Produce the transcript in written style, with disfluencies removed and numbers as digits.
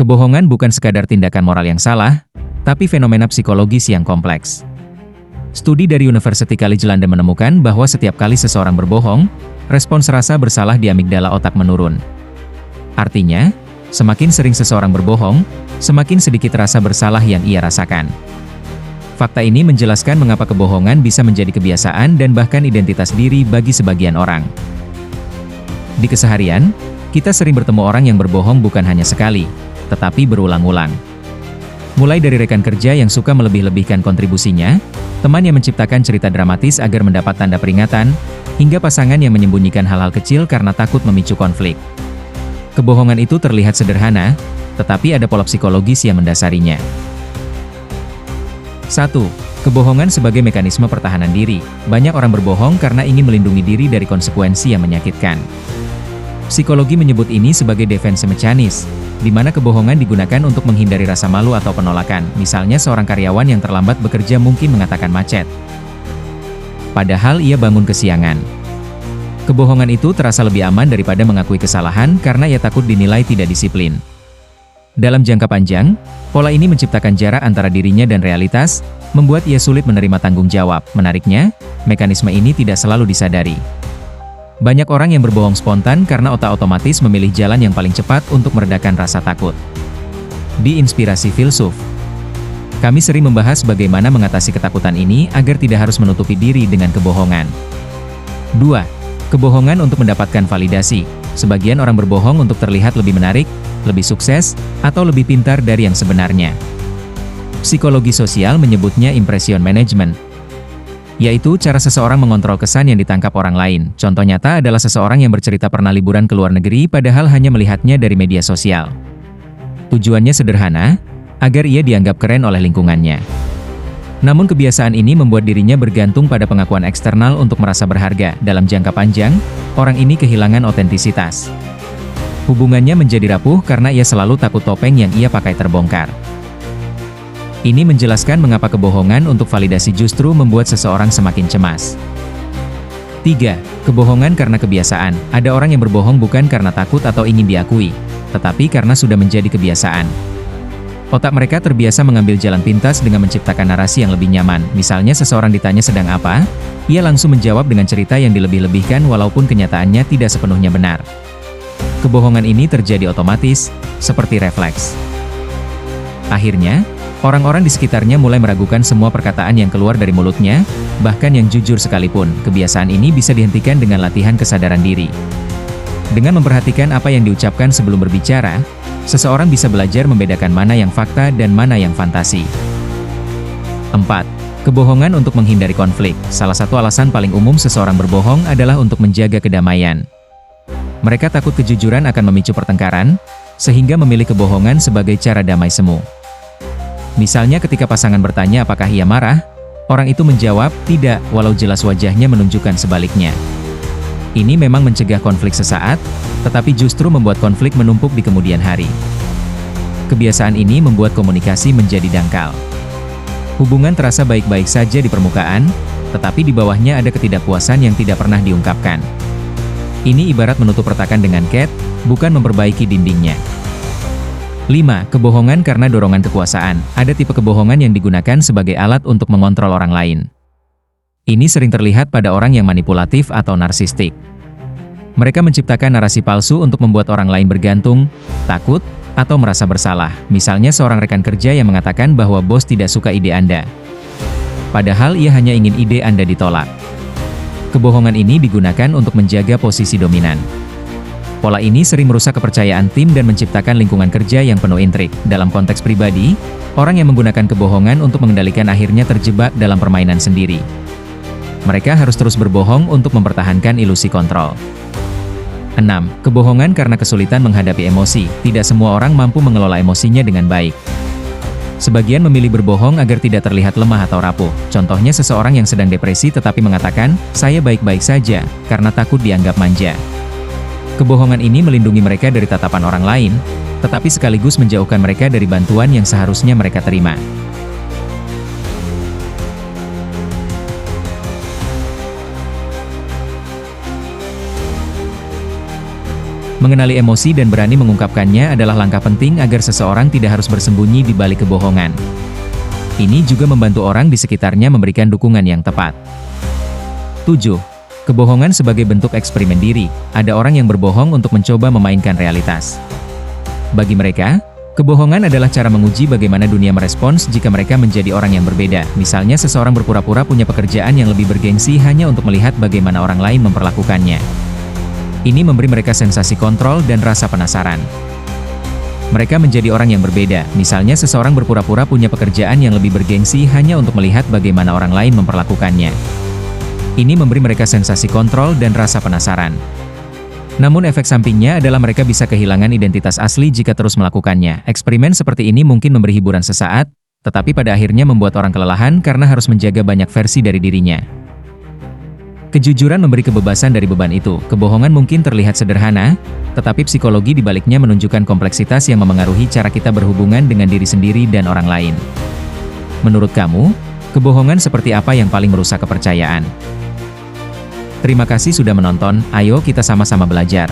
Kebohongan bukan sekadar tindakan moral yang salah, tapi fenomena psikologis yang kompleks. Studi dari University College London menemukan bahwa setiap kali seseorang berbohong, respons rasa bersalah di amigdala otak menurun. Artinya, semakin sering seseorang berbohong, semakin sedikit rasa bersalah yang ia rasakan. Fakta ini menjelaskan mengapa kebohongan bisa menjadi kebiasaan dan bahkan identitas diri bagi sebagian orang. Di keseharian, kita sering bertemu orang yang berbohong bukan hanya sekali, tetapi berulang-ulang. Mulai dari rekan kerja yang suka melebih-lebihkan kontribusinya, teman yang menciptakan cerita dramatis agar mendapat tanda peringatan, hingga pasangan yang menyembunyikan hal-hal kecil karena takut memicu konflik. Kebohongan itu terlihat sederhana, tetapi ada pola psikologis yang mendasarinya. 1. Kebohongan sebagai mekanisme pertahanan diri. Banyak orang berbohong karena ingin melindungi diri dari konsekuensi yang menyakitkan. Psikologi menyebut ini sebagai defense mechanism, di mana kebohongan digunakan untuk menghindari rasa malu atau penolakan. Misalnya seorang karyawan yang terlambat bekerja mungkin mengatakan macet, padahal ia bangun kesiangan. Kebohongan itu terasa lebih aman daripada mengakui kesalahan karena ia takut dinilai tidak disiplin. Dalam jangka panjang, pola ini menciptakan jarak antara dirinya dan realitas, membuat ia sulit menerima tanggung jawab. Menariknya, mekanisme ini tidak selalu disadari. Banyak orang yang berbohong spontan karena otak otomatis memilih jalan yang paling cepat untuk meredakan rasa takut. Di Inspirasi Filsuf, kami sering membahas bagaimana mengatasi ketakutan ini agar tidak harus menutupi diri dengan kebohongan. 2. Kebohongan untuk mendapatkan validasi. Sebagian orang berbohong untuk terlihat lebih menarik, lebih sukses, atau lebih pintar dari yang sebenarnya. Psikologi sosial menyebutnya impression management, yaitu cara seseorang mengontrol kesan yang ditangkap orang lain. Contoh nyata adalah seseorang yang bercerita pernah liburan ke luar negeri padahal hanya melihatnya dari media sosial. Tujuannya sederhana, agar ia dianggap keren oleh lingkungannya. Namun kebiasaan ini membuat dirinya bergantung pada pengakuan eksternal untuk merasa berharga. Dalam jangka panjang, orang ini kehilangan otentisitas. Hubungannya menjadi rapuh karena ia selalu takut topeng yang ia pakai terbongkar. Ini menjelaskan mengapa kebohongan untuk validasi justru membuat seseorang semakin cemas. 3. Kebohongan karena kebiasaan. Ada orang yang berbohong bukan karena takut atau ingin diakui, tetapi karena sudah menjadi kebiasaan. Otak mereka terbiasa mengambil jalan pintas dengan menciptakan narasi yang lebih nyaman. Misalnya seseorang ditanya sedang apa, ia langsung menjawab dengan cerita yang dilebih-lebihkan walaupun kenyataannya tidak sepenuhnya benar. Kebohongan ini terjadi otomatis, seperti refleks. Akhirnya, orang-orang di sekitarnya mulai meragukan semua perkataan yang keluar dari mulutnya, bahkan yang jujur sekalipun. Kebiasaan ini bisa dihentikan dengan latihan kesadaran diri. Dengan memperhatikan apa yang diucapkan sebelum berbicara, seseorang bisa belajar membedakan mana yang fakta dan mana yang fantasi. 4. Kebohongan untuk menghindari konflik. Salah satu alasan paling umum seseorang berbohong adalah untuk menjaga kedamaian. Mereka takut kejujuran akan memicu pertengkaran, sehingga memilih kebohongan sebagai cara damai semu. Misalnya ketika pasangan bertanya apakah ia marah, orang itu menjawab, tidak, walau jelas wajahnya menunjukkan sebaliknya. Ini memang mencegah konflik sesaat, tetapi justru membuat konflik menumpuk di kemudian hari. Kebiasaan ini membuat komunikasi menjadi dangkal. Hubungan terasa baik-baik saja di permukaan, tetapi di bawahnya ada ketidakpuasan yang tidak pernah diungkapkan. Ini ibarat menutup retakan dengan cat, bukan memperbaiki dindingnya. 5. Kebohongan karena dorongan kekuasaan. Ada tipe kebohongan yang digunakan sebagai alat untuk mengontrol orang lain. Ini sering terlihat pada orang yang manipulatif atau narsistik. Mereka menciptakan narasi palsu untuk membuat orang lain bergantung, takut, atau merasa bersalah. Misalnya seorang rekan kerja yang mengatakan bahwa bos tidak suka ide Anda, padahal ia hanya ingin ide Anda ditolak. Kebohongan ini digunakan untuk menjaga posisi dominan. Pola ini sering merusak kepercayaan tim dan menciptakan lingkungan kerja yang penuh intrik. Dalam konteks pribadi, orang yang menggunakan kebohongan untuk mengendalikan akhirnya terjebak dalam permainan sendiri. Mereka harus terus berbohong untuk mempertahankan ilusi kontrol. 6. Kebohongan karena kesulitan menghadapi emosi. Tidak semua orang mampu mengelola emosinya dengan baik. Sebagian memilih berbohong agar tidak terlihat lemah atau rapuh. Contohnya seseorang yang sedang depresi tetapi mengatakan, "Saya baik-baik saja," karena takut dianggap manja. Kebohongan ini melindungi mereka dari tatapan orang lain, tetapi sekaligus menjauhkan mereka dari bantuan yang seharusnya mereka terima. Mengenali emosi dan berani mengungkapkannya adalah langkah penting agar seseorang tidak harus bersembunyi di balik kebohongan. Ini juga membantu orang di sekitarnya memberikan dukungan yang tepat. 7. Kebohongan sebagai bentuk eksperimen diri. Ada orang yang berbohong untuk mencoba memainkan realitas. Bagi mereka, kebohongan adalah cara menguji bagaimana dunia merespons jika mereka menjadi orang yang berbeda. Misalnya seseorang berpura-pura punya pekerjaan yang lebih bergengsi hanya untuk melihat bagaimana orang lain memperlakukannya. Ini memberi mereka sensasi kontrol dan rasa penasaran. Mereka menjadi orang yang berbeda, misalnya seseorang berpura-pura punya pekerjaan yang lebih bergengsi hanya untuk melihat bagaimana orang lain memperlakukannya. Ini memberi mereka sensasi kontrol dan rasa penasaran. Namun efek sampingnya adalah mereka bisa kehilangan identitas asli jika terus melakukannya. Eksperimen seperti ini mungkin memberi hiburan sesaat, tetapi pada akhirnya membuat orang kelelahan karena harus menjaga banyak versi dari dirinya. Kejujuran memberi kebebasan dari beban itu. Kebohongan mungkin terlihat sederhana, tetapi psikologi di baliknya menunjukkan kompleksitas yang memengaruhi cara kita berhubungan dengan diri sendiri dan orang lain. Menurut kamu, kebohongan seperti apa yang paling merusak kepercayaan? Terima kasih sudah menonton, ayo kita sama-sama belajar.